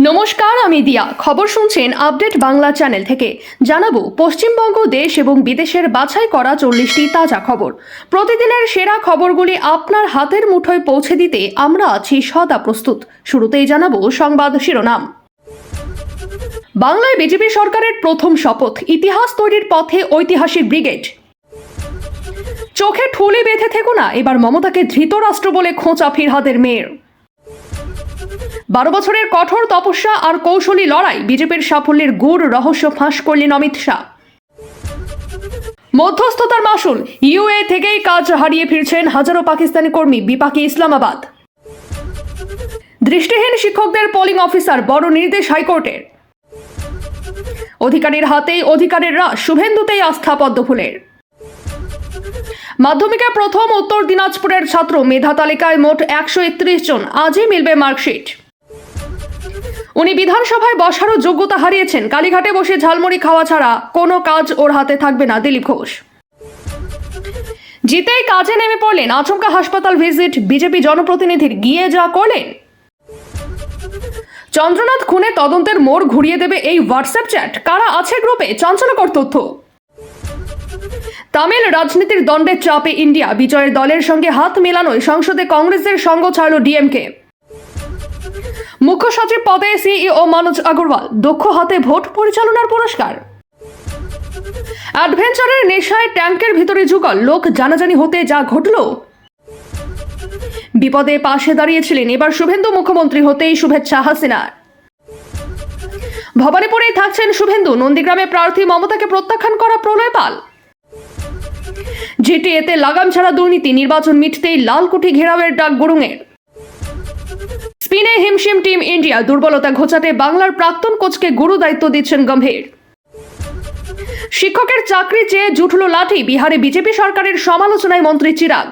নমস্কার, আমি দিয়া। খবর শুনছেন আপডেট বাংলা চ্যানেল থেকে। জানাবো পশ্চিমবঙ্গ দেশ এবং বিদেশের বাছাই করা 40টি তাজা খবর। প্রতিদিনের সেরা খবরগুলি আপনার হাতের মুঠোয় পৌঁছে দিতে আমরা আছি সদা প্রস্তুত। শুরুতেই জানাবো সংবাদ শিরোনাম। বাংলায় বিজেপি সরকারের প্রথম শপথ, ইতিহাস তৈরির পথে ঐতিহাসিক ব্রিগেড। চোখে ঠুলি বেঁধে থেকো না, এবার মমতাকে ধৃতরাষ্ট্র বলে খোঁচা ফিরহাদের মেয়ের। 12 বছরের কঠোর তপস্যা আর কৌশলী লড়াই, বিজেপির সাফল্যের গূঢ় রহস্য ফাঁস করলেন অমিত শাহ। মধ্যস্থতার মাসুল, ইউএ থেকেই কাজ হারিয়ে ফিরছেন হাজারো পাকিস্তানি কর্মী, বিপাকে ইসলামাবাদ। দৃষ্টিহীন শিক্ষকদের পোলিং অফিসার, বড় নির্দেশ হাইকোর্টের। অধিকারীর হাতেই অধিকারের হ্রাস, শুভেন্দুতেই আস্থা পদ্মফুলের। মাধ্যমিকে প্রথম উত্তর দিনাজপুরের ছাত্র, মেধা তালিকায় মোট 131 জন, আজই মিলবে মার্কশিট। উনি বিধানসভায় বসারও যোগ্যতা হারিয়েছেন, কালীঘাটে বসে ঝালমুড়ি খাওয়া ছাড়া কোনো কাজ ওর হাতে থাকবে না, দিলীপ ঘোষ। জিতেই কাজে নেমে পড়লেন, আচমকা হাসপাতাল ভিজিট, বিজেপি জনপ্রতিনিধির, গিয়ে যা করলেন। চন্দ্রনাথ খুনে তদন্তের মোড় ঘুরিয়ে দেবে এই হোয়াটসঅ্যাপ চ্যাট, কারা আছে গ্রুপে, চাঞ্চল্যকর তথ্য। তামিল রাজনীতির দণ্ডের চাপে ইন্ডিয়া, বিজয়ের দলের সঙ্গে হাত মেলানোয় সংসদে কংগ্রেসের সঙ্গ ছাড়ল ডিএমকে। মুখ্য সচিব পদে সিইও মনোজ আগরওয়াল, দক্ষ হাতে ভোট পরিচালনার পুরস্কার। অ্যাডভেঞ্চারের নেশায় ট্যাঙ্কের ভিতরে যুগল, লোক জানাজানি হতে যা ঘটল। বিপদে পাশে দাঁড়িয়েছিলেন, এবার শুভেন্দু মুখ্যমন্ত্রী হতেই শুভেচ্ছা হাসিনার। ভবানীপুরেই থাকছেন শুভেন্দু, নন্দীগ্রামে প্রার্থী মমতাকে প্রত্যাখ্যান করা প্রলয় পাল। জিটিএতে লাগাম ছাড়া দুর্নীতি, নির্বাচন মিটতেই লালকুঠি ঘেরাওয়ের ডাক গুরুংয়ের। স্পিনে হিমশিম টিম ইন্ডিয়া, দুর্বলতা ঘোচাতে বাংলার প্রাক্তন কোচকে গুরু দায়িত্ব দিচ্ছেন গম্ভীর। শিক্ষকের চাকরি চেয়ে জুটল লাঠি, বিহারে বিজেপি সরকারের সমালোচনায় মন্ত্রী চিরাগ।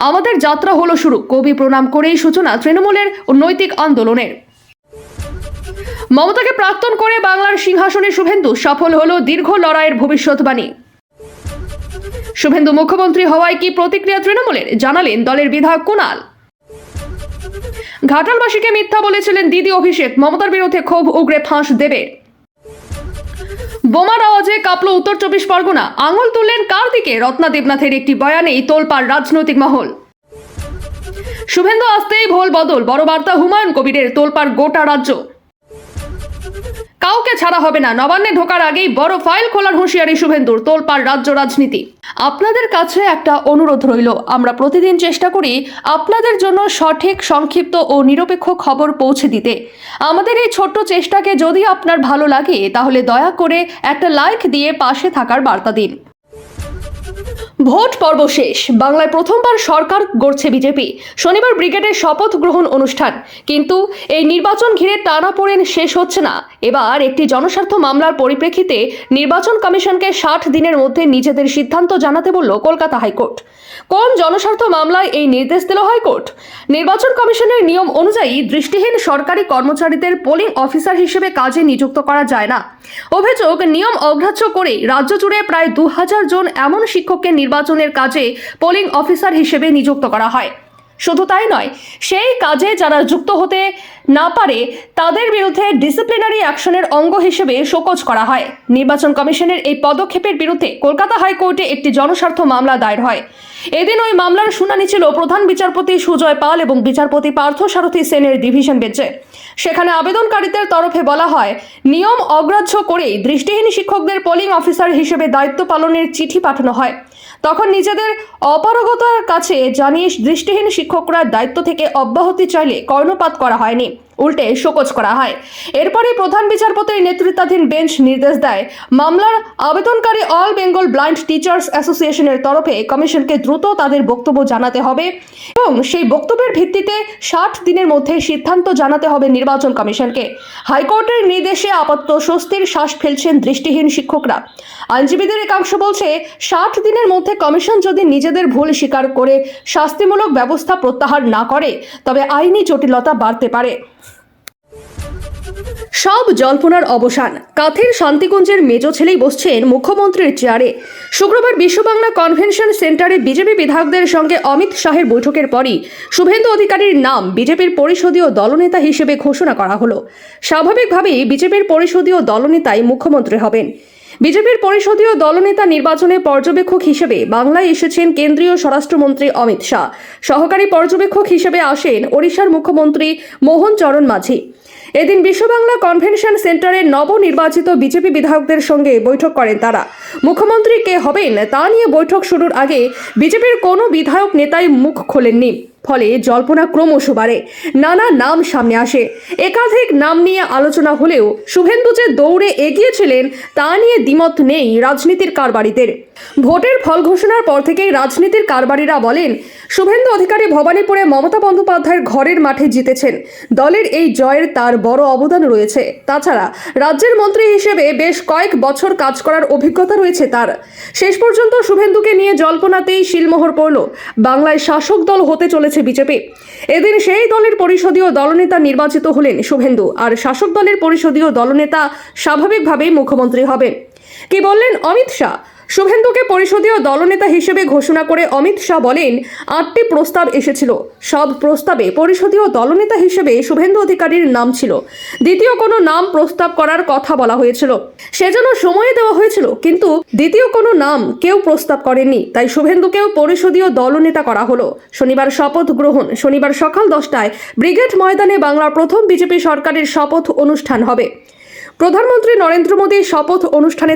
আমাদের যাত্রা হলো শুরু, কবি প্রণাম করেই সূচনা তৃণমূলের নৈতিক আন্দোলনের। মমতাকে প্রাক্তন করে বাংলার সিংহাসনে শুভেন্দু, সফল হলো দীর্ঘ লড়াইয়ের ভবিষ্যৎবাণী। শুভেন্দু মুখ্যমন্ত্রী হওয়ায় কি প্রতিক্রিয়া তৃণমূলের, জানালেন দলের বিধায়ক কুণাল। ঘাটালবাসীকে মিথ্যা বলেছিলেন দিদি অভিষেক, মমতার বিরুদ্ধে ক্ষোভ উগরে ফাঁস দেবে। বোমার আওয়াজে কাঁপল উত্তর 24 পরগনা, আঙুল তুললেন কার দিকে, রত্না দেবনাথের একটি বয়ানেই তোলপাড় রাজনৈতিক মহল। শুভেন্দু আসতেই ভোল বদল, বড় বার্তা হুমায়ুন কবিরের, তোলপাড় গোটা রাজ্য। কাউকে ছাড়া হবে না, নবান্নে ঢোকার আগেই বড় ফাইল খোলার হুঁশিয়ারি শুভেন্দুর, তোলপাড় রাজ্য রাজনীতি। আপনাদের কাছে একটা অনুরোধ রইল, আমরা প্রতিদিন চেষ্টা করি আপনাদের জন্য সঠিক, সংক্ষিপ্ত ও নিরপেক্ষ খবর পৌঁছে দিতে। আমাদের এই ছোট্ট চেষ্টাকে যদি আপনার ভালো লাগে তাহলে দয়া করে একটা লাইক দিয়ে পাশে থাকার বার্তা দিন। ভোট পর্ব শেষ, বাংলায় প্রথমবার সরকার গড়ছে বিজেপি। শনিবার ব্রিগেডের শপথ গ্রহণ অনুষ্ঠান, কিন্তু এই নির্বাচন ঘিরে টানাপোড়েন শেষ হচ্ছে না। এবার একটি জনস্বার্থ মামলার পরিপ্রেক্ষিতে নির্বাচন কমিশনকে 60 দিনের মধ্যে নিজেদের সিদ্ধান্ত জানাতে বলল কলকাতা হাইকোর্ট। কোন জনস্বার্থ মামলায় এই নির্দেশ দিল হাইকোর্ট? নির্বাচন কমিশনের নিয়ম অনুযায়ী দৃষ্টিহীন সরকারি কর্মচারীদের পোলিং অফিসার হিসেবে কাজে নিযুক্ত করা যায় না। অভিযোগ, নিয়ম অগ্রাহ্য করে রাজ্য জুড়ে প্রায় 2000 জন এমন শিক্ষককে নির্বাচনের কাজে পোলিং অফিসার হিসেবে নিযুক্ত করা হয়। শুধু তাই নয়, সেই কাজে যারা যুক্ত হতে না পারে তাদের বিরুদ্ধে ডিসিপ্লিনারি অ্যাকশনের অঙ্গ হিসেবে শোকজ করা হয়। নির্বাচন কমিশনের এই পদক্ষেপের বিরুদ্ধে কলকাতা হাইকোর্টে একটি জনস্বার্থ মামলা দায়ের হয়। এদিন ওই মামলার শুনানি ছিল প্রধান বিচারপতি সুজয় পাল এবং বিচারপতি পার্থসারথী সেনের ডিভিশন বেঞ্চে। সেখানে আবেদনকারীদের তরফে বলা হয়, নিয়ম অগ্রাহ্য করেই দৃষ্টিহীন শিক্ষকদের পোলিং অফিসার হিসেবে দায়িত্ব পালনের চিঠি পাঠানো হয়। তখন নিজেদের অপারগতার কাছে জানিয়ে দৃষ্টিহীন শিক্ষকরা দায়িত্ব থেকে অব্যাহতি চাইলে কর্ণপাত করা হয়নি, উল্টে শোকজ করা হয়। এরপরে প্রধান বিচারপতির নেতৃত্বাধীন বেঞ্চ নির্দেশ দেয়, মামলার আবেদনকারী অল বেঙ্গল ব্লাইন্ড টিচার্স অ্যাসোসিয়েশনের তরফে কমিশনকে দ্রুত তাদের বক্তব্য জানাতে হবে এবং সেই বক্তব্যের ভিত্তিতে 60 দিনের মধ্যে সিদ্ধান্ত জানাতে হবে নির্বাচন কমিশনকে। হাইকোর্টের নির্দেশে আপাতত স্বস্তির শ্বাস ফেলছেন দৃষ্টিহীন শিক্ষকরা। আইনজীবীদের একাংশ বলছে, 60 দিনের মধ্যে কমিশন যদি নিজেদের ভুল স্বীকার করে শাস্তিমূলক ব্যবস্থা প্রত্যাহার না করে তবে আইনি জটিলতা বাড়তে পারে। সব জল্পনার অবসান। কাথের শান্তিকুঞ্জের মেজ ছেলেই বসছেন মুখ্যমন্ত্রীর চেয়ারে। শুক্রবার বিশ্ব বাংলা কনভেনশন সেন্টারে বিজেপি বিধায়কদের সঙ্গে অমিত শাহের বৈঠকের পরই শুভেন্দু অধিকারীর নাম বিজেপির পরিষদীয় দলনেতা হিসেবে ঘোষণা করা হলো। স্বাভাবিকভাবেই বিজেপির পরিষদীয় দলনেতাই মুখ্যমন্ত্রী হবেন। বিজেপির পরিষদীয় দলনেতা নির্বাচনে পর্যবেক্ষক হিসেবে বাংলায় এসেছেন কেন্দ্রীয় স্বরাষ্ট্রমন্ত্রী অমিত শাহ। সহকারী পর্যবেক্ষক হিসেবে আসেন ওড়িশার মুখ্যমন্ত্রী মোহন চরণ মাঝি। এদিন বিশ্ব বাংলা কনভেনশন সেন্টারে নবনির্বাচিত বিজেপি বিধায়কদের সঙ্গে বৈঠক করেন তারা। মুখ্যমন্ত্রী কে হবেন তা নিয়ে বৈঠক শুরুর আগে বিজেপির কোনো বিধায়ক নেতাই মুখ খোলেননি। ফলে জল্পনা ক্রমশ বাড়ে, নানা নাম সামনে আসে। একাধিক নাম নিয়ে আলোচনা হলেও শুভেন্দু যে দৌড়ে এগিয়েছিলেন তা নিয়ে দ্বিমত নেই রাজনীতির কারবারিদের। ভোটের ফল ঘোষণার পর থেকেই রাজনীতির কারবারিরা বলেন, শুভেন্দু অধিকারী ভবানীপুরে মমতা বন্দ্যোপাধ্যায়ের ঘরের মাঠে জিতেছেন। দলের এই জয়ের তার বড় অবদান রয়েছে। তাছাড়া রাজ্যের মন্ত্রী হিসেবে বেশ কয়েক বছর কাজ করার অভিজ্ঞতা রয়েছে তার। শেষ পর্যন্ত শুভেন্দুকে নিয়ে জল্পনাতেই শিলমোহর পড়ল বাংলায় শাসক দল হতে চলেছে বিজেপি। এদিন সেই দলের পরিষদীয় দলনেতা নির্বাচিত হলেন শুভেন্দু, আর শাসক দলের পরিষদীয় দলনেতা স্বাভাবিকভাবেই মুখ্যমন্ত্রী হবেন। কি বললেন অমিত শাহ? শুভেন্দুকে পরিষদীয় দলনেতা হিসেবে ঘোষণা করে অমিত শাহ বলেন, 8টি প্রস্তাব এসেছিল। সব প্রস্তাবে পরিষদীয় দলনেতা হিসেবে শুভেন্দু অধিকারীর নাম ছিল। দ্বিতীয় কোনো নাম প্রস্তাব করার কথা বলা হয়েছিল, সেজন্য সময় দেওয়া হয়েছিল, কিন্তু দ্বিতীয় কোনো নাম কেউ প্রস্তাব করেননি। তাই শুভেন্দুকেও পরিষদীয় দলনেতা করা হলো। শনিবার শপথ গ্রহণ। শনিবার সকাল 10টায় ব্রিগেড ময়দানে বাংলার প্রথম বিজেপি সরকারের শপথ অনুষ্ঠান হবে। প্রধানমন্ত্রী নরেন্দ্র মোদী শপথ অনুষ্ঠানে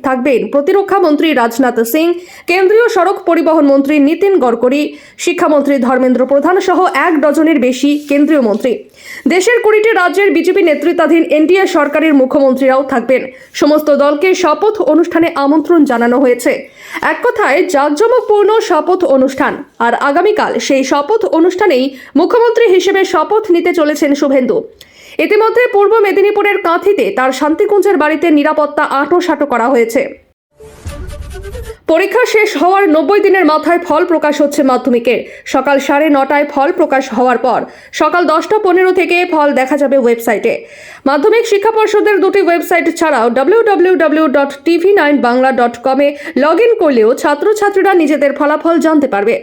থাকবেন প্রতিরক্ষা মন্ত্রী রাজনাথ সিং, কেন্দ্রীয় সড়ক পরিবহন মন্ত্রী নীতিন গডকরি, শিক্ষামন্ত্রী ধর্মেন্দ্র প্রধান সহ 1 ডজনের বেশি কেন্দ্রীয় মন্ত্রী। দেশের 20টি রাজ্যের বিজেপি নেতৃত্বাধীন এনডিএ সরকারের মুখ্যমন্ত্রীরাও থাকবেন। সমস্ত দলকে শপথ অনুষ্ঠানে আমন্ত্রণ জানানো হয়েছে। এক কথায় জাঁকজমকপূর্ণ শপথ অনুষ্ঠান। আর আগামীকাল সেই শপথ অনুষ্ঠানেই মুখ্যমন্ত্রী হিসেবে শপথ নিতে চলেছেন শুভেন্দু। ইতিমধ্যে পূর্ব মেদিনীপুরের কাঁথিতে তার শান্তিকুঞ্জের বাড়িতে নিরাপত্তা আঁটোসাঁটো করা হয়েছে। পরীক্ষা শেষ হওয়ার 90 দিনের মাথায় ফল প্রকাশ হচ্ছে মাধ্যমিকের। সকাল 9:30টায় ফল প্রকাশ হওয়ার পর সকাল 10:15 থেকে ফল দেখা যাবে ওয়েবসাইটে। মাধ্যমিক শিক্ষা পর্ষদের 2টি ওয়েবসাইট ছাড়াও www.tv9bangla.com-এ লগ ইন করলেও ছাত্রছাত্রীরা নিজেদের ফলাফল জানতে পারবে।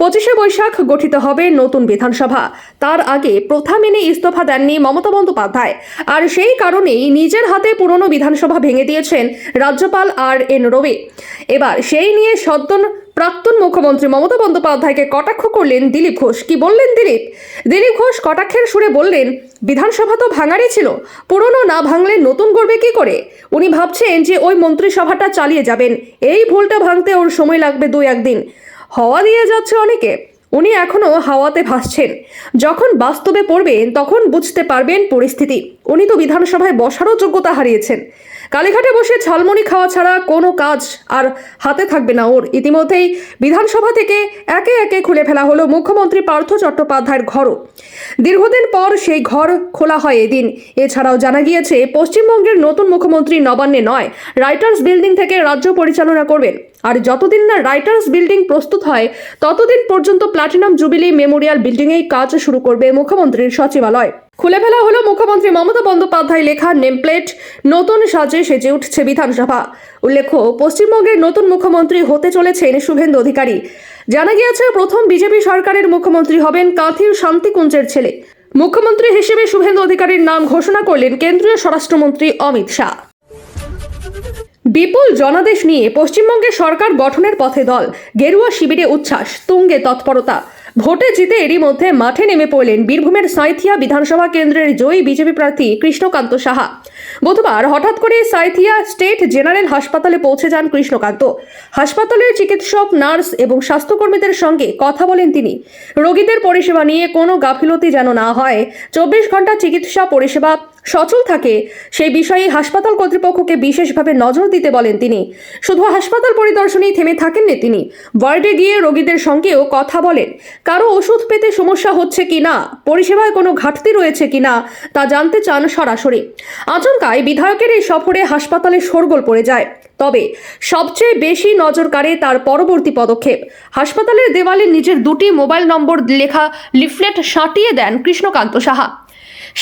25শে বৈশাখ গঠিত হবে নতুন বিধানসভা। তার আগে প্রথা মেনে ইস্তফা দেননি মমতা বন্দ্যোপাধ্যায়, আর সেই কারণেই নিজের হাতে পুরনো বিধানসভা ভেঙে দিয়েছেন রাজ্যপাল আর.এন. রবি। এবার সেই নিয়ে সদ্য প্রাক্তন মুখ্যমন্ত্রী মমতা বন্দ্যোপাধ্যায়কে কটাক্ষ করলেন দিলীপ ঘোষ। কি বললেন দিলীপ ঘোষ কটাক্ষের সুরে বললেন, বিধানসভা তো ভাঙারই ছিল, পুরনো না ভাঙলে নতুন করবে কি করে? উনি ভাবছেন যে ওই মন্ত্রিসভাটা চালিয়ে যাবেন। এই ভুলটা ভাঙতে ওর সময় লাগবে 2-1 দিন। হাওয়া দিয়ে যাচ্ছে অনেকে, উনি এখনো হাওয়াতে ভাসছেন। যখন বাস্তবে পড়বেন তখন বুঝতে পারবেন পরিস্থিতি। উনি তো বিধানসভায় বসারও যোগ্যতা হারিয়েছেন। কালীঘাটে বসে ঝালমুড়ি খাওয়া ছাড়া কোনো কাজ আর হাতে থাকবে না ওর। ইতিমধ্যেই বিধানসভা থেকে একে একে খুলে ফেলা হলো মুখ্যমন্ত্রী পার্থ চট্টোপাধ্যায়ের ঘরও। দীর্ঘদিন পর সেই ঘর খোলা হয় এদিন। এছাড়াও জানা গিয়েছে পশ্চিমবঙ্গের নতুন মুখ্যমন্ত্রী নবান্নে নয়, রাইটার্স বিল্ডিং থেকে রাজ্য পরিচালনা করবেন। আর যতদিন না রাইটার্স বিল্ডিং প্রস্তুত হয় ততদিন পর্যন্ত প্ল্যাটিনাম জুবিলি মেমোরিয়াল বিল্ডিংয়েই কাজ শুরু করবে মুখ্যমন্ত্রীর সচিবালয়। খুলে ফেলা হলো মুখ্যমন্ত্রী মমতা বন্দ্যোপাধ্যায় লেখা নেমপ্লেট। নতুন সাজে সেজে উঠছে বিধানসভা। উল্লেখ্য, পশ্চিমবঙ্গের নতুন মুখ্যমন্ত্রী হতে চলেছেন শুভেন্দু অধিকারী। জানা গিয়েছে প্রথম বিজেপি সরকারের মুখ্যমন্ত্রী হবেন কাঁথির শান্তিকুঞ্জের ছেলে। মুখ্যমন্ত্রী হিসেবে শুভেন্দু অধিকারীর নাম ঘোষণা করলেন কেন্দ্রীয় স্বরাষ্ট্রমন্ত্রী অমিত শাহ। বিপুল জনাদেশ নিয়ে পশ্চিমবঙ্গে সরকার গঠনের পথে দল। গেরুয়া শিবিরে উচ্ছ্বাস, তুঙ্গে তৎপরতা। ভোটে জিতে এরই মধ্যে মাঠে নেমে পড়লেন বীরভূমের সাঁইথিয়া বিধানসভা কেন্দ্রের জয়ী বিজেপি প্রার্থী কৃষ্ণকান্ত সাহা। বুধবার হঠাৎ করে সাঁইথিয়া স্টেট জেনারেল হাসপাতালে পৌঁছে যান কৃষ্ণকান্ত। হাসপাতালের চিকিৎসক, নার্স এবং স্বাস্থ্যকর্মীদের সঙ্গে কথা বলেন তিনি। রোগীদের পরিষেবা নিয়ে কোনো গাফিলতি যেন না হয়, 24 ঘন্টা চিকিৎসা পরিষেবা সচল থাকে সেই বিষয়ে হাসপাতাল কর্তৃপক্ষকে বিশেষভাবে নজর দিতে বলেন তিনি। শুধু হাসপাতাল পরিদর্শনেই থেমে থাকেননি তিনি, ওয়ার্ডে গিয়ে রোগীদের সঙ্গেও কথা বলেন। কারো ওষুধ পেতে সমস্যা হচ্ছে কিনা, পরিষেবায় কোনো ঘাটতি রয়েছে কিনা তা জানতে চান সরাসরি। আচমকায় বিধায়কের এই সফরে হাসপাতালে শোরগোল পড়ে যায়। তবে সবচেয়ে বেশি নজর কাড়ে তার পরবর্তী পদক্ষেপ। হাসপাতালের দেওয়ালে নিজের 2টি মোবাইল নম্বর লেখা লিফলেট সাঁটিয়ে দেন কৃষ্ণকান্ত সাহা।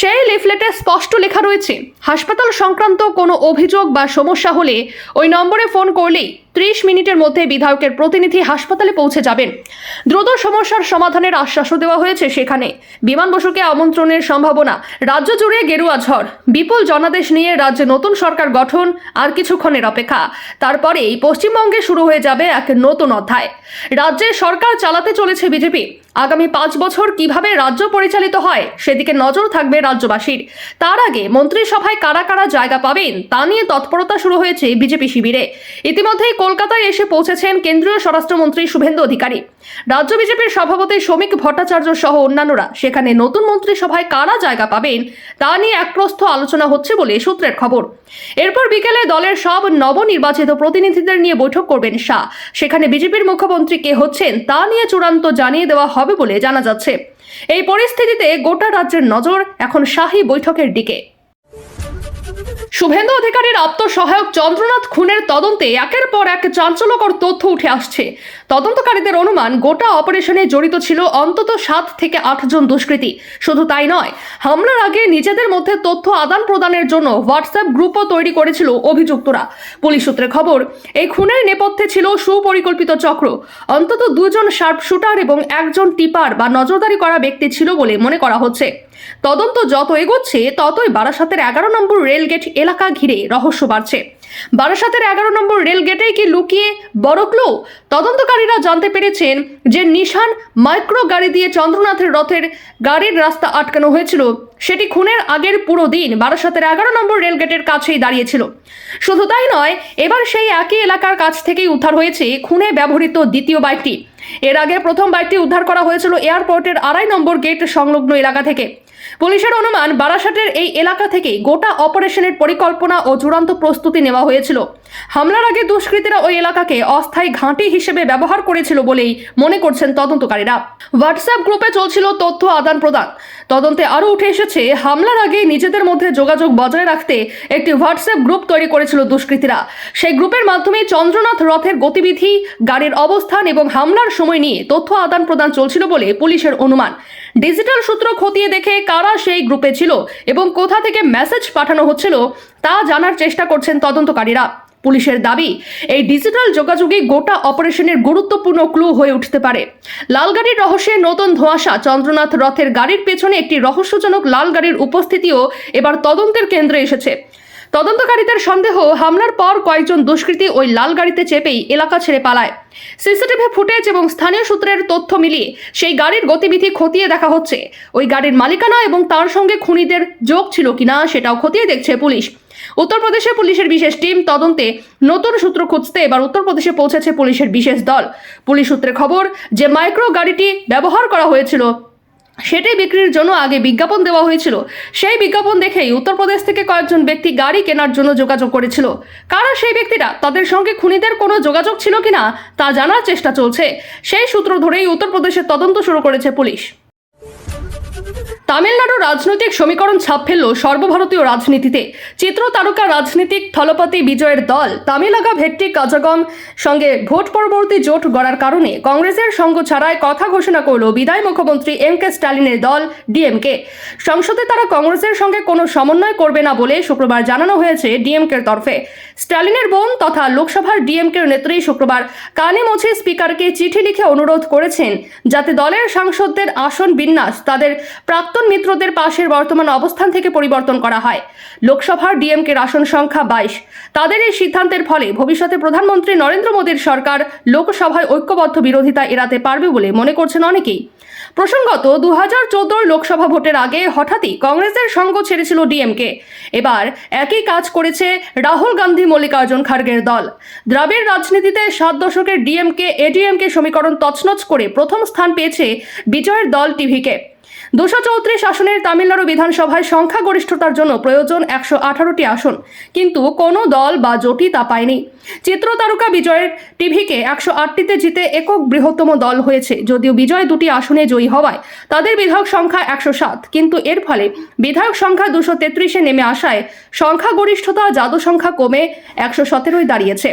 সেই লিফলেটে স্পষ্ট লেখা রয়েছে, হাসপাতাল সংক্রান্ত কোনো অভিযোগ বা সমস্যা হলে ওই নম্বরে ফোন করলেই 30 মিনিটের মধ্যে বিধায়কের প্রতিনিধি হাসপাতালে পৌঁছে যাবেন। দ্রুত সমস্যার সমাধানের আশ্বাসও দেওয়া হয়েছে। সেখানে বিমান বসুকে আমন্ত্রণের সম্ভাবনা। রাজ্য জুড়ে গেরুয়া ঝড়, বিপুল জনাদেশ নিয়ে রাজ্যে নতুন সরকার গঠন আর কিছুক্ষণের অপেক্ষা। তারপরেই পশ্চিমবঙ্গে শুরু হয়ে যাবে এক নতুন অধ্যায়। রাজ্যে সরকার চালাতে চলেছে বিজেপি। আগামী 5 বছর কিভাবে রাজ্য পরিচালিত হয় সেদিকে নজর থাকবে রাজ্যবাসীর। তার আগে মন্ত্রিসভায় কারা কারা জায়গা পাবেন তা নিয়ে তৎপরতা শুরু হয়েছে বিজেপি শিবিরে। ইতিমধ্যেই কলকাতায় এসে পৌঁছেছেন কেন্দ্রীয় স্বরাষ্ট্রমন্ত্রী শুভেন্দু অধিকারী। রাজ্য বিজেপির সভাপতি শ্রমিক ভট্টাচার্য সহ অন্যান্যরা সেখানে নতুন মন্ত্রিসভায় কারা জায়গা পাবেন তা নিয়ে এক প্রস্থ আলোচনা হচ্ছে বলে সূত্রের খবর। এরপর বিকেলে দলের সব নবনির্বাচিত প্রতিনিধিদের নিয়ে বৈঠক করবেন শাহ। সেখানে বিজেপির মুখ্যমন্ত্রী কে হচ্ছেন তা নিয়ে চূড়ান্ত জানিয়ে দেওয়া হবে বলে জানা যাচ্ছে। এই পরিস্থিতিতে গোটা রাজ্যের নজর এখন শাহী বৈঠকের দিকে। শুভেন্দু অধিকারীর আত্মসহায়ক চন্দ্রনাথ খুনের তদন্তে একের পর এক চাঞ্চল্যকর তথ্য উঠে আসছে। তদন্তকারীদের অনুমান, গোটা অপারেশনে জড়িত ছিল অন্তত 7 থেকে 8 জন দুষ্কৃতী। শুধু তাই নয়, হামলার আগে নিজেদের মধ্যে তথ্য আদান প্রদানের জন্য হোয়াটসঅ্যাপ গ্রুপও তৈরি করেছিল অভিযুক্তরা। পুলিশ সূত্রে খবর, এই খুনের নেপথ্যে ছিল সুপরিকল্পিত চক্র। অন্তত 2 জন শার্প শুটার এবং 1 জন টিপার বা নজরদারি করা ব্যক্তি ছিল বলে মনে করা হচ্ছে। তদন্ত যত এগোচ্ছে ততই বারাসাতের 11 নম্বর রেলগেট এলাকা ঘিরে রহস্য বাড়ছে। বারাসাতের 11 নম্বর রেলগেটেই কি লুকিয়ে বড় ক্লু? তদন্তকারীরা জানতে পেরেছেন যে নিশান মাইক্রো গাড়ি দিয়ে চন্দ্রনাথের রথের গাড়ির রাস্তা আটকানো হয়েছিল, সেটি খুনের আগের পুরো দিন বারাসাতের 11 নম্বর রেলগেটের কাছেই দাঁড়িয়েছিল। শুধু তাই নয়, এবার সেই একই এলাকার কাছ থেকেই উদ্ধার হয়েছে খুনে ব্যবহৃত দ্বিতীয় বাইকটি। এর আগে প্রথম বাইকটি উদ্ধার করা হয়েছিল এয়ারপোর্টের 2.5 নম্বর গেট সংলগ্ন এলাকা থেকে। পুলিশের অনুমান, বারাসাতের এই এলাকা থেকে গোটা অপারেশনের পরিকল্পনা ও চূড়ান্ত প্রস্তুতি নেওয়া হয়েছিল। হামলার আগে দুষ্কৃতীরা ওই এলাকাকে অস্থায়ী ঘাঁটি হিসেবে ব্যবহার করেছিল বলেই মনে করছেন তদন্তকারীরা। হোয়াটসঅ্যাপ গ্রুপে চলছিল তথ্য আদান প্রদান। তদন্তে আরও উঠে এসেছে, হামলার আগে নিজেদের মধ্যে যোগাযোগ বজায় রাখতে একটি হোয়াটসঅ্যাপ গ্রুপ তৈরি করেছিল দুষ্কৃতীরা। সেই গ্রুপের মাধ্যমে চন্দ্রনাথ রথের গতিবিধি, গাড়ির অবস্থান এবং হামলার সময় নিয়ে তথ্য আদান প্রদান চলছিল বলে পুলিশের অনুমান। ডিজিটাল সূত্র খতিয়ে দেখে কারা সেই গ্রুপে ছিল এবং কোথা থেকে মেসেজ পাঠানো হচ্ছিল তা জানার চেষ্টা করছেন তদন্তকারীরা। পুলিশের দাবি, এই ডিজিটাল যোগাযোগই গোটা অপারেশনের গুরুত্বপূর্ণ ক্লু হয়ে উঠতে পারে। লাল গাড়ির রহস্যে নতুন ধোঁয়াশা। চন্দ্রনাথ রথের গাড়ির পেছনে একটি রহস্যজনক লাল গাড়ির উপস্থিতিও এবার তদন্তের কেন্দ্রে এসেছে। তদন্তকারীদের সন্দেহ, হামলার পর কয়েকজন দুষ্কৃতী ওই লাল গাড়িতে চেপেই এলাকা ছেড়ে পালায়। সিসিটিভি ফুটেজ এবং স্থানীয় সূত্রের তথ্য মিলিয়ে সেই গাড়ির গতিবিধি খতিয়ে দেখা হচ্ছে। ওই গাড়ির মালিকানা এবং তার সঙ্গে খুনিদের যোগ ছিল কিনা সেটাও খতিয়ে দেখছে পুলিশ। উত্তরপ্রদেশে পুলিশের বিশেষ টিম তদন্তে নতুন সূত্র খুঁজতে এবার উত্তরপ্রদেশে পৌঁছেছে পুলিশের বিশেষ দল। পুলিশ সূত্রে খবর, যে মাইক্রো গাড়িটি ব্যবহার করা হয়েছিল সেটি বিক্রির জন্য আগে বিজ্ঞাপন দেওয়া হয়েছিল। সেই বিজ্ঞাপন দেখেই উত্তরপ্রদেশ থেকে কয়েকজন ব্যক্তি গাড়ি কেনার জন্য যোগাযোগ করেছিল। কারা সেই ব্যক্তিরা, তাদের সঙ্গে খুনিদের কোনো যোগাযোগ ছিল কিনা তা জানার চেষ্টা চলছে। সেই সূত্র ধরেই উত্তরপ্রদেশের তদন্ত শুরু করেছে পুলিশ। তামিলনাড়ুর রাজনৈতিক সমীকরণ ছাপ ফেলল সর্বভারতীয় রাজনীতিতে। চিত্র তারকা রাজনীতিক থলপতি বিজয়ের দল তামিলাগা ভেট্টি কাজাগম সঙ্গে ভোট পরবর্তী জোট গড়ার কারণে কংগ্রেসের সঙ্গ ছাড়ায় কথা ঘোষণা করল বিদায়ী মুখ্যমন্ত্রী এম.কে. স্ট্যালিনের দল ডিএমকে। সংসদে তারা কংগ্রেসের সঙ্গে কোনো সমন্বয় করবে না বলে শুক্রবার জানানো হয়েছে ডিএমকের তরফে। স্ট্যালিনের বোন তথা লোকসভার ডিএমকের নেত্রী শুক্রবার কানিমোঝি স্পিকারকে চিঠি লিখে অনুরোধ করেছেন যাতে দলের সাংসদদের আসন বিন্যাস তাদের প্রাক্তন মিত্রদের পাশের বর্তমান অবস্থান থেকে পরিবর্তন করা হয়। লোকসভার ডিএমকের আসন সংখ্যা 22। তাদের এই সিদ্ধান্তের ফলে ভবিষ্যতে প্রধানমন্ত্রী নরেন্দ্র মোদীর সরকার লোকসভায় ঐক্যবদ্ধ বিরোধিতা এড়াতে পারবে বলে মনে করছেন অনেকেই। প্রসঙ্গত, 2014 লোকসভা ভোটের আগে হঠাৎই কংগ্রেসের সঙ্গ ছেড়েছিল ডিএমকে। এবার একই কাজ করেছে রাহুল গান্ধী মল্লিকার্জুন খার্গের দল। দ্রাবিড় রাজনীতিতে 7 দশকের ডিএমকে এডিএমকে সমীকরণ তছনছ করে প্রথম স্থান পেয়েছে বিজয়ের দল টিভিকে। 234 আসনের তামিলনাড়ু বিধানসভায় সংখ্যাগরিষ্ঠতার জন্য প্রয়োজন 118টি আসন, কিন্তু কোনো দল বা জোটই তা পায়নি। চিত্র তারকা বিজয়ের টিভিকে 108টিতে জিতে একক বৃহত্তম দল হয়েছে। যদিও বিজয় 2টি আসনে জয়ী হওয়ায় তাদের বিধায়ক সংখ্যা 107, কিন্তু এর ফলে বিধায়ক সংখ্যা 233-এ নেমে আসায় সংখ্যাগরিষ্ঠতা জাদু সংখ্যা কমে 117-ই দাঁড়িয়েছে।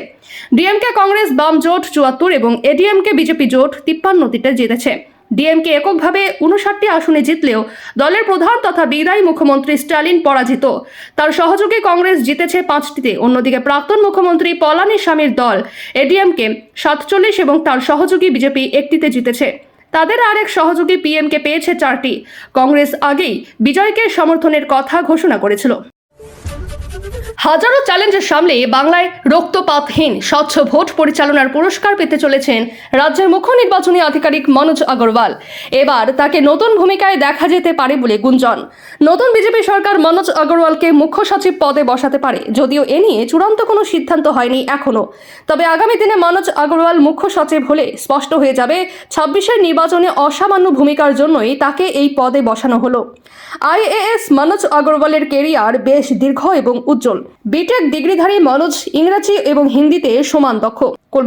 ডিএমকে কংগ্রেস বাম জোট 74 এবং এডিএমকে বিজেপি জোট 53টিতে জিতেছে। ডিএমকে এককভাবে 59টি আসনে জিতলেও দলের প্রধান তথা বিদায়ী মুখ্যমন্ত্রী স্ট্যালিন পরাজিত। তার সহযোগী কংগ্রেস জিতেছে 5টিতে। অন্যদিকে প্রাক্তন মুখ্যমন্ত্রী পলানিস্বামীর দল এডিএমকে 47 এবং তার সহযোগী বিজেপি 1টিতে জিতেছে। তাদের আরেক সহযোগী পিএমকে পেয়েছে 4টি। কংগ্রেস আগেই বিজয়কে সমর্থনের কথা ঘোষণা করেছিল। হাজারো চ্যালেঞ্জের সামলে বাংলায় রক্তপাতহীন স্বচ্ছ ভোট পরিচালনার পুরস্কার পেতে চলেছেন রাজ্যের মুখ্য নির্বাচনী আধিকারিক মনোজ আগরওয়াল। এবার তাকে নতুন ভূমিকায় দেখা যেতে পারে বলে গুঞ্জন। নতুন বিজেপি সরকার মনোজ আগরওয়ালকে মুখ্য সচিব পদে বসাতে পারে, যদিও এ নিয়ে চূড়ান্ত কোনো সিদ্ধান্ত হয়নি এখনো। তবে আগামী দিনে মনোজ আগরওয়াল মুখ্য সচিব হলে স্পষ্ট হয়ে যাবে 26-এর নির্বাচনে অসামান্য ভূমিকার জন্যই তাকে এই পদে বসানো হলো। আইএএস মনোজ আগরওয়ালের কেরিয়ার বেশ দীর্ঘ এবং উজ্জ্বল। বিটেক ডিগ্রিধারী মনোজ ইংরেজি এবং হিন্দিতে সমান দক্ষ।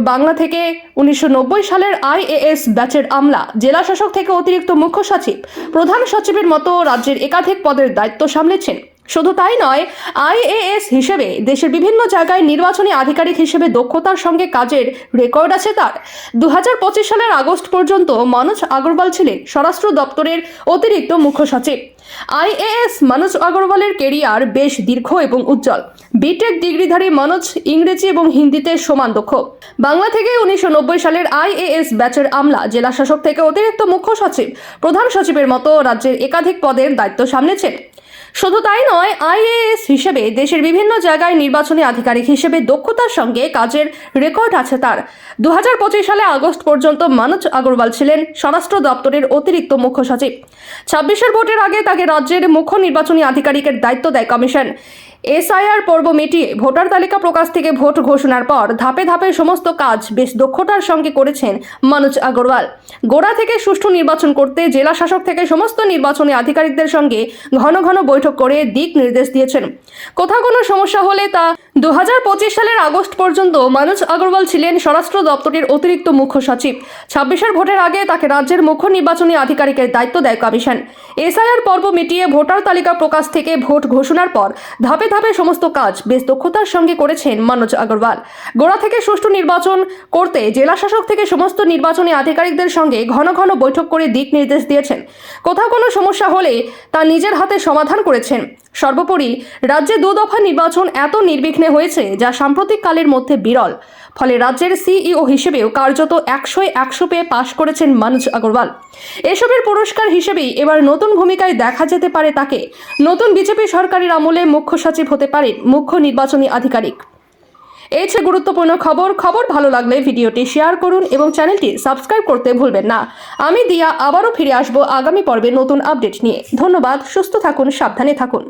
বাংলা থেকে 1990 সালের আইএএস ব্যাচের আমলা, জেলা শাসক থেকে অতিরিক্ত মুখ্য সচিব, প্রধান সচিবের মতো রাজ্যের একাধিক পদের দায়িত্ব সামলেছেন। শুধু তাই নয়, আইএএস হিসেবে দেশের বিভিন্ন জায়গায় নির্বাচনী আধিকারিক হিসেবে দক্ষতার সঙ্গে কাজের রেকর্ড আছে তার। 2025 সালের আগস্ট পর্যন্ত মনোজ আগরওয়াল ছিলেন স্বরাষ্ট্র দপ্তরের অতিরিক্ত মুখ্য সচিব। আইএএস মনোজ আগরওয়ালের কেরিয়ার বেশ দীর্ঘ এবং উজ্জ্বল। বিটেক ডিগ্রিধারী মনোজ ইংরেজি এবং হিন্দিতে সমান দক্ষ। বাংলা থেকে 1990 সালের আইএএস ব্যাচের আমলা, জেলা শাসক থেকে অতিরিক্ত মুখ্য সচিব, প্রধান সচিবের মতো রাজ্যের একাধিক পদের দায়িত্ব সামলেছেন। শুধু তাই নয়, আইএএস হিসেবে দেশের বিভিন্ন জায়গায় নির্বাচনী আধিকারিক হিসেবে দক্ষতার সঙ্গে কাজের রেকর্ড আছে তার। 2025 সালে আগস্ট পর্যন্ত মনোজ আগরওয়াল ছিলেন স্বরাষ্ট্র দপ্তরের অতিরিক্ত মুখ্য সচিব। 26-এর ভোটের আগে তাকে রাজ্যের মুখ্য নির্বাচনী আধিকারিকের দায়িত্ব দেয় কমিশন। এসআইআর পর্ব মিটিয়ে ভোটার তালিকা প্রকাশ থেকে ভোট ঘোষণার পর ধাপে ধাপে সমস্ত কাজ বেশ দক্ষতার সঙ্গে করেছেন মনোজ আগরওয়াল। গোড়া থেকে সুষ্ঠু নির্বাচন করতে জেলা শাসক থেকে সমস্ত নির্বাচনী আধিকারিকদের সঙ্গে ঘন ঘন বৈঠক করে দিক নির্দেশ দিয়েছেন। কোথাও কোনো সমস্যা হলে তা 2025 সালের আগস্ট পর্যন্ত মনোজ আগরওয়াল ছিলেন স্বরাষ্ট্র দপ্তরের অতিরিক্ত মুখ্য সচিব। 26-এর ভোটের আগে তাকে রাজ্যের মুখ্য নির্বাচনী আধিকারিকের দায়িত্ব দেয় কমিশন। এসআইআর পর্ব মিটিয়ে ভোটার তালিকা প্রকাশ থেকে ভোট ঘোষণার পর ধাপে ধাপে সমস্ত কাজ বেশ দক্ষতার সঙ্গে করেছেন মনোজ আগরওয়াল। গোড়া থেকে সুষ্ঠু নির্বাচন করতে জেলা শাসক থেকে সমস্ত নির্বাচনী আধিকারিকদের সঙ্গে ঘন ঘন বৈঠক করে দিক নির্দেশ দিয়েছেন। কোথাও কোনো সমস্যা হলে তা নিজের হাতে সমাধান করেছেন। সর্বোপরি রাজ্যে 2 দফা নির্বাচন এত নির্বিঘ্নে হয়েছে যা সাম্প্রতিক কালের মধ্যে বিরল। ফলে রাজ্যের সিইও হিসেবেও কার্যত 100-100 পেয়ে পাশ করেছেন মনোজ আগরওয়াল। এসবের পুরস্কার হিসেবেই এবার নতুন ভূমিকায় দেখা যেতে পারে তাকে। নতুন বিজেপি সরকারের আমলে মুখ্য সচিব হতে পারেন মুখ্য নির্বাচনী আধিকারিক। এই ছিল গুরুত্বপূর্ণ খবর ভালো লাগলে ভিডিওটি শেয়ার করুন এবং চ্যানেলটি সাবস্ক্রাইব করতে ভুলবেন না। আমি দিয়া আবারও ফিরে আসবো আগামী পর্বে নতুন আপডেট নিয়ে। ধন্যবাদ। সুস্থ থাকুন, সাবধানে থাকুন।